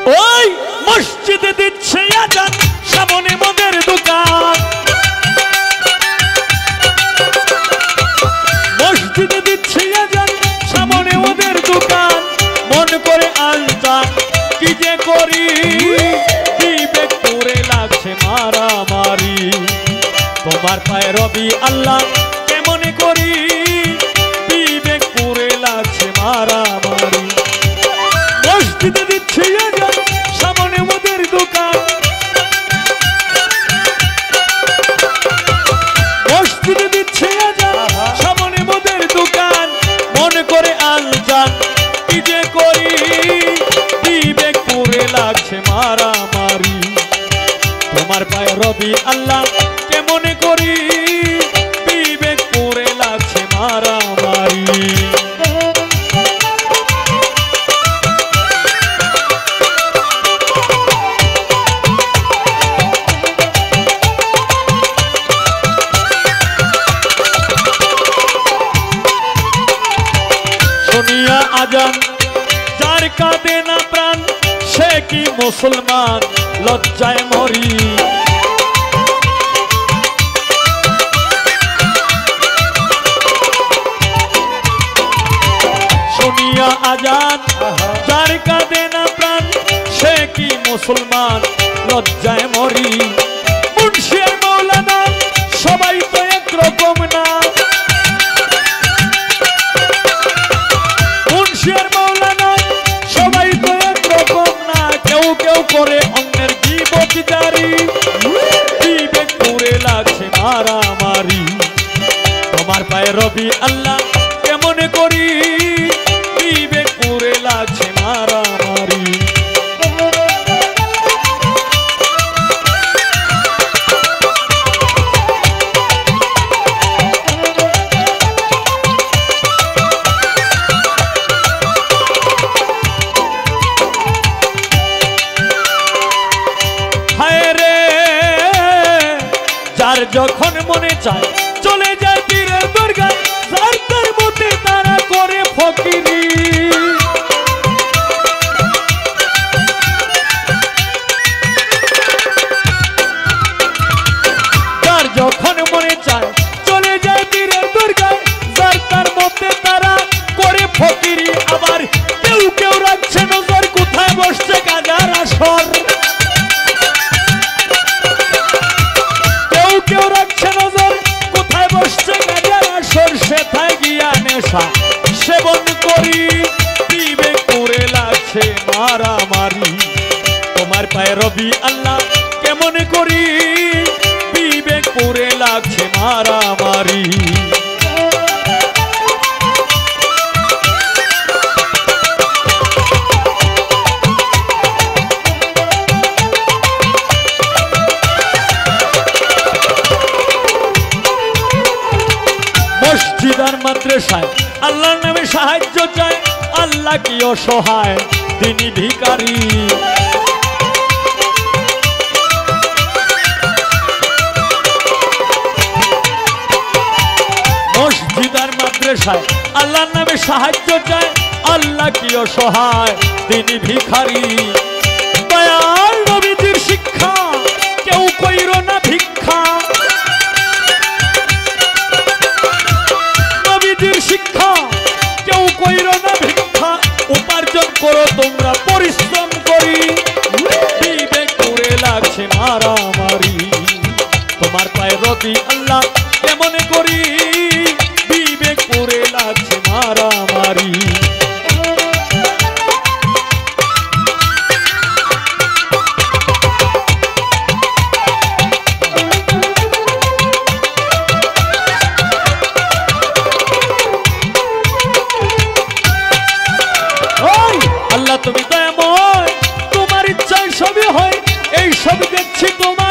ওই মসজিদে দিচ্ছে আজান, সামনে মদের দোকান। মসজিদে দিচ্ছে আজান, সামনে ওদের দোকান। মন করে আলতান কি যে করি, বিবেক পুরে লাগছে মারামারি। তোমার পায়ে রবি আল্লাহ কেমন করি, বিবেক পুরে লাগছে মারামারি। মসজিদে দিচ্ছে আজান, সামনে ওদের দোকান। মসজিদে দিচ্ছে আজান, সামনে ওদের দোকান। মন করে আলজান কি যে করি, বিবেক পুরে লাগছে মারামারি। তোমার পায়ে রবি আল্লাহ কেমন করি, বিবেক পুরে লাগছে মারামারি। শুনিয়া আজান যার কাঁদে না প্রাণ, সে কি মুসলমান লজ্জায় মরি। শুনিয়া আজান যার কাঁদে না প্রাণ, সে কি মুসলমান লজ্জায় মরি। মুন্সি আর মৌলানা সবাই তো একরকম না, মুন্সি আর মৌলানা সবাই তো একরকম না। কেউ কেউ করে অন্যের জীবত জারি, বিবেক পুরে লাগছে মারামারি। তোমার পায়ে রবি আল্লাহ কেমন করি, বিবেক পুরে লাগছে মারামারি। হায় রে যার যখন মনে চায় চলে যায় পীরের দরগায়, যার তার মতে তারা করে ফকিরি। যার যখন মনে চায় চলে যায় পীরের দরগায়, যার তার মতে তারা করে ফকিরি। আবার কেউ কেউ রাখছে নজর কোথায় বসছে গাজার আসর, কেউ কেউ রাখছে নজর কোথায় বসছে গাজার আসর। সেথায় গিয়া নেশা সেবন করি, বিবেক পুরে লাগছে মারামারি। তোমার পায়ে রবি আল্লাহ কেমন করি, বিবেক পুরে লাগছে মারামারি। মসজিদ আর মাদ্রাসায় আল্লাহর নামে সাহায্য চায়, আল্লাহ কি অসহায় তিনি ভিখারি। মসজিদ আর মাদ্রাসায় আল্লাহর নামে সাহায্য চায়, আল্লাহ কি অসহায় তিনি ভিখারি। দয়াল নবীজির শিক্ষা কেউ কইর না ভিক্ষা, নবীজির শিক্ষা কেউ কইর না ভিক্ষা। উপার্জন করো তোমরা পরিশ্রম করি, বিবেক পুরে লাগছে মারামারি। তোমার পায়ে রবি আল্লাহ কেমন করি, বিবেক পুরে লাগছে মারামারি। আল্লাহ তুমি দয়াময়, তোমার ইচ্ছায় সবই হয়, এই সব দেখছি তোমার